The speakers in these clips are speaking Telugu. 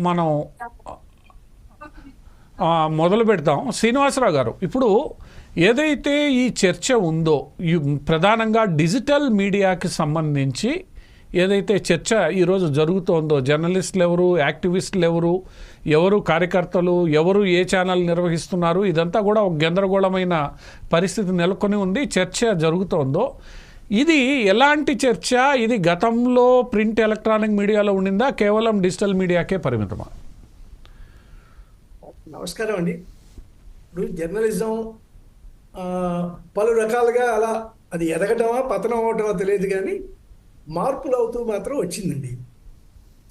మనం మొదలు పెడతాం. శ్రీనివాసరావు గారు, ఇప్పుడు ఏదైతే ఈ చర్చ ఉందో ప్రధానంగా డిజిటల్ మీడియాకి సంబంధించి ఏదైతే చర్చ ఈరోజు జరుగుతోందో, జర్నలిస్టులు ఎవరు, యాక్టివిస్టులు ఎవరు కార్యకర్తలు, ఎవరు ఏ ఛానల్ నిర్వహిస్తున్నారు, ఇదంతా కూడా ఒక గందరగోళమైన పరిస్థితి నెలకొని ఉంది. చర్చ జరుగుతోందో ఇది ఎలాంటి చర్చ? ఇది గతంలో ప్రింట్ ఎలక్ట్రానిక్ మీడియాలో ఉండిందా, కేవలం డిజిటల్ మీడియాకే పరిమితమా? నమస్కారం అండి. ఇప్పుడు జర్నలిజం పలు రకాలుగా అలా అది ఎదగటమా పతనం అవటమా తెలియదు, కానీ మార్పులు అవుతూ మాత్రం వచ్చిందండి.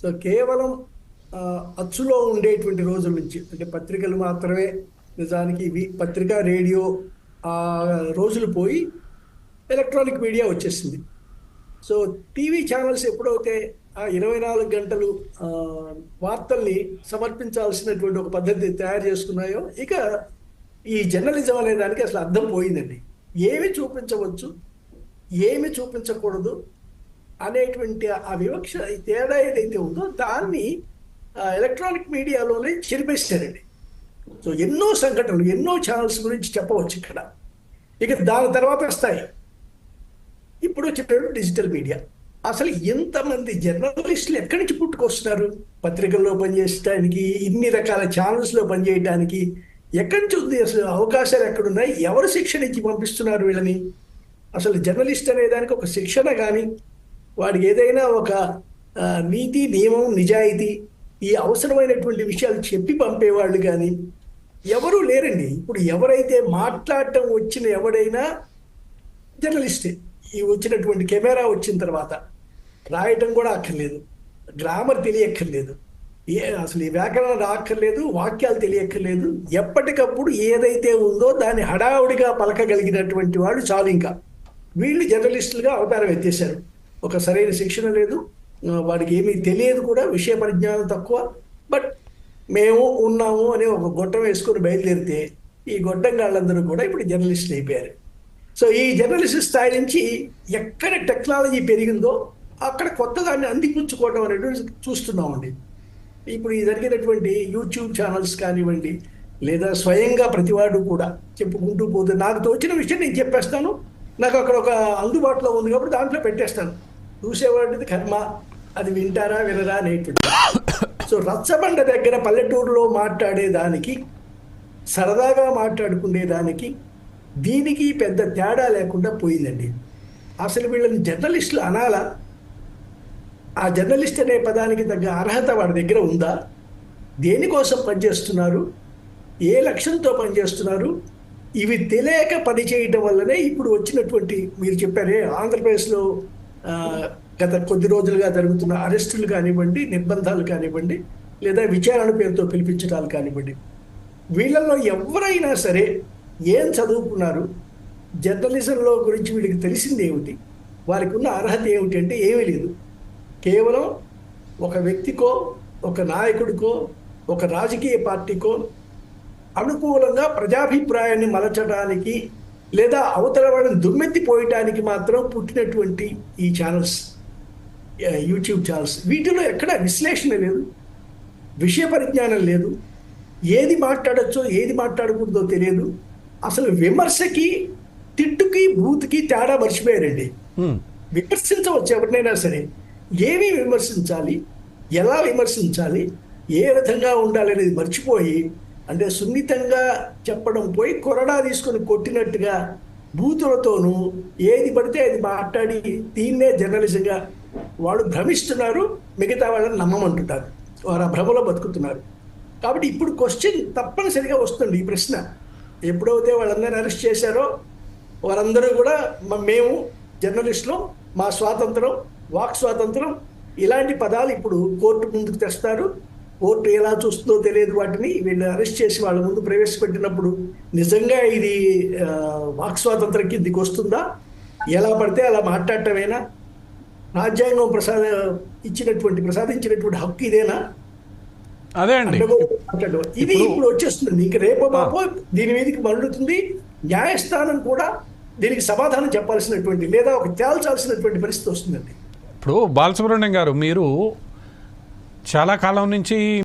సో కేవలం అచ్చులో ఉండేటువంటి రోజుల నుంచి, అంటే పత్రికలు మాత్రమే నిజానికి పత్రిక రేడియో రోజులు పోయి ఎలక్ట్రానిక్ మీడియా వచ్చేసింది. సో టీవీ ఛానల్స్ ఎప్పుడైతే ఆ 24 గంటలు వార్తల్ని సమర్పించాల్సినటువంటి ఒక పద్ధతి తయారు చేసుకున్నాయో, ఇక ఈ జర్నలిజం అనే దానికి అసలు అర్థం పోయిందండి. ఏమి చూపించవచ్చు, ఏమి చూపించకూడదు అనేటువంటి ఆ వివక్ష తేడా ఏదైతే ఉందో దాన్ని ఎలక్ట్రానిక్ మీడియాలోనే చెరిపేస్తారండి. సో ఎన్నో సంఘటనలు, ఎన్నో ఛానల్స్ గురించి చెప్పవచ్చు ఇక్కడ. ఇక దాని తర్వాత వస్తాయి ఇప్పుడు చెప్పాడు డిజిటల్ మీడియా. అసలు ఎంతమంది జర్నలిస్టులు ఎక్కడి నుంచి పుట్టుకొస్తున్నారు? పత్రికల్లో పనిచేయడానికి, ఇన్ని రకాల ఛానల్స్లో పనిచేయడానికి ఎక్కడి నుంచి ఉంది? అసలు అవకాశాలు ఎక్కడున్నాయి? ఎవరు శిక్షణ ఇచ్చి పంపిస్తున్నారు వీళ్ళని? అసలు జర్నలిస్ట్ అనే దానికి ఒక శిక్షణ కానీ, వాడికి ఏదైనా ఒక నీతి, నియమం, నిజాయితీ, ఈ అవసరమైనటువంటి విషయాలు చెప్పి పంపేవాళ్ళు కానీ ఎవరూ లేరండి. ఇప్పుడు ఎవరైతే మాట్లాడటం వచ్చిన ఎవడైనా జర్నలిస్టే. ఈ వచ్చినటువంటి కెమెరా వచ్చిన తర్వాత రాయటం కూడా అక్కర్లేదు, గ్రామర్ తెలియక్కర్లేదు, అసలు ఈ వ్యాకరణం రాక్కర్లేదు, వాక్యాలు తెలియక్కర్లేదు. ఎప్పటికప్పుడు ఏదైతే ఉందో దాన్ని హడావుడిగా పలకగలిగినటువంటి వాళ్ళు చాలు. ఇంకా వీళ్ళు జర్నలిస్టులుగా అవతారం ఎత్తేశారు. ఒక సరైన శిక్షణ లేదు, వాడికి ఏమీ తెలియదు కూడా, విషయ పరిజ్ఞానం తక్కువ. బట్ మేము ఉన్నాము అనే ఒక గొట్టం వేసుకొని బయలుదేరితే ఈ గొట్టంగాళ్ళందరూ కూడా ఇప్పుడు జర్నలిస్టులు అయిపోయారు. సో ఈ జర్నలిస్ట్ స్థాయి నుంచి ఎక్కడ టెక్నాలజీ పెరిగిందో అక్కడ కొత్త దాన్ని అందిపుచ్చుకోవడం అనేటువంటి చూస్తున్నామండి. ఇప్పుడు ఈ జరిగినటువంటి యూట్యూబ్ ఛానల్స్ కానివ్వండి, లేదా స్వయంగా ప్రతివాడు కూడా చెప్పుకుంటూ పోతే నాకు తోచిన విషయం నేను చెప్పేస్తాను, నాకు అక్కడ ఒక అందుబాటులో ఉంది కాబట్టి దాంట్లో పెట్టేస్తాను, చూసేవాడిది కర్మ, అది వింటారా వినరా అనేటువంటి. సో రచ్చబండ దగ్గర పల్లెటూరులో మాట్లాడేదానికి, సరదాగా మాట్లాడుకునేదానికి దీనికి పెద్ద తేడా లేకుండా పోయిందండి. అసలు వీళ్ళని జర్నలిస్టులు అనాలా? ఆ జర్నలిస్ట్ అనే పదానికి తగ్గ అర్హత వాడి దగ్గర ఉందా? దేనికోసం పనిచేస్తున్నారు? ఏ లక్ష్యంతో పనిచేస్తున్నారు? ఇవి తెలియక పనిచేయటం వల్లనే ఇప్పుడు వచ్చినటువంటి, మీరు చెప్పారే ఆంధ్రప్రదేశ్లో గత కొద్ది రోజులుగా జరుగుతున్న అరెస్టులు కానివ్వండి, నిర్బంధాలు కానివ్వండి, లేదా విచారణ పేరుతో పిలిపించడాలు కానివ్వండి, వీళ్ళల్లో ఎవరైనా సరే ఏం చదువుకున్నారు? జర్నలిజంలో గురించి వీళ్ళకి తెలిసింది ఏమిటి? వారికి ఉన్న అర్హత ఏమిటి అంటే ఏమీ లేదు. కేవలం ఒక వ్యక్తికో, ఒక నాయకుడికో, ఒక రాజకీయ పార్టీకో అనుకూలంగా ప్రజాభిప్రాయాన్ని మలచడానికి, లేదా అవతల వాళ్ళని దుమ్మెత్తిపోయటానికి మాత్రం పుట్టినటువంటి ఈ ఛానల్స్, యూట్యూబ్ ఛానల్స్, వీటిలో ఎక్కడ విశ్లేషణ లేదు, విషయ పరిజ్ఞానం లేదు, ఏది మాట్లాడచ్చో ఏది మాట్లాడకూడదో తెలియదు. అసలు విమర్శకి, తిట్టుకి, బూత్కి తేడా మర్చిపోయారండి. విమర్శించవచ్చు ఎవరినైనా సరే, ఏమి విమర్శించాలి, ఎలా విమర్శించాలి, ఏ విధంగా ఉండాలనేది మర్చిపోయి, అంటే సున్నితంగా చెప్పడం పోయి కొరడా తీసుకొని కొట్టినట్టుగా బూతులతోనూ ఏది పడితే అది మాట్లాడి దీన్నే జర్నలిజంగా వాళ్ళు భ్రమిస్తున్నారు, మిగతా వాళ్ళని నమ్మమంటున్నారు, వారు ఆ భ్రమలో బతుకుతున్నారు. కాబట్టి ఇప్పుడు క్వశ్చన్ తప్పనిసరిగా వస్తుంది ఈ ప్రశ్న. ఎప్పుడైతే వాళ్ళందరినీ అరెస్ట్ చేశారో వారందరూ కూడా మేము జర్నలిస్టులు, మా స్వాతంత్రం, వాక్ స్వాతంత్రం, ఇలాంటి పదాలు ఇప్పుడు కోర్టు ముందుకు తెస్తారు. కోర్టు ఎలా చూస్తుందో తెలియదు. వాటిని వీళ్ళు అరెస్ట్ చేసి వాళ్ళ ముందు ప్రవేశపెట్టినప్పుడు నిజంగా ఇది వాక్ స్వాతంత్రం కిందికి వస్తుందా? ఎలా పడితే అలా మాట్లాడటమేనా? రాజ్యాంగం ప్రసాదించినటువంటి హక్కు ఇదేనా? అదే అండి, ఇది ఇప్పుడు వచ్చేస్తుంది. ఇంక రేపో మాపో దీని మీదకి మరలుతుంది. న్యాయస్థానం కూడా దీనికి సమాధానం చెప్పాల్సినటువంటి, లేదా ఒక తేల్చాల్సినటువంటి పరిస్థితి వస్తుందండి. ఇప్పుడు బాలసుబ్రహ్మణ్యం గారు, మీరు చాలా కాలం నుంచి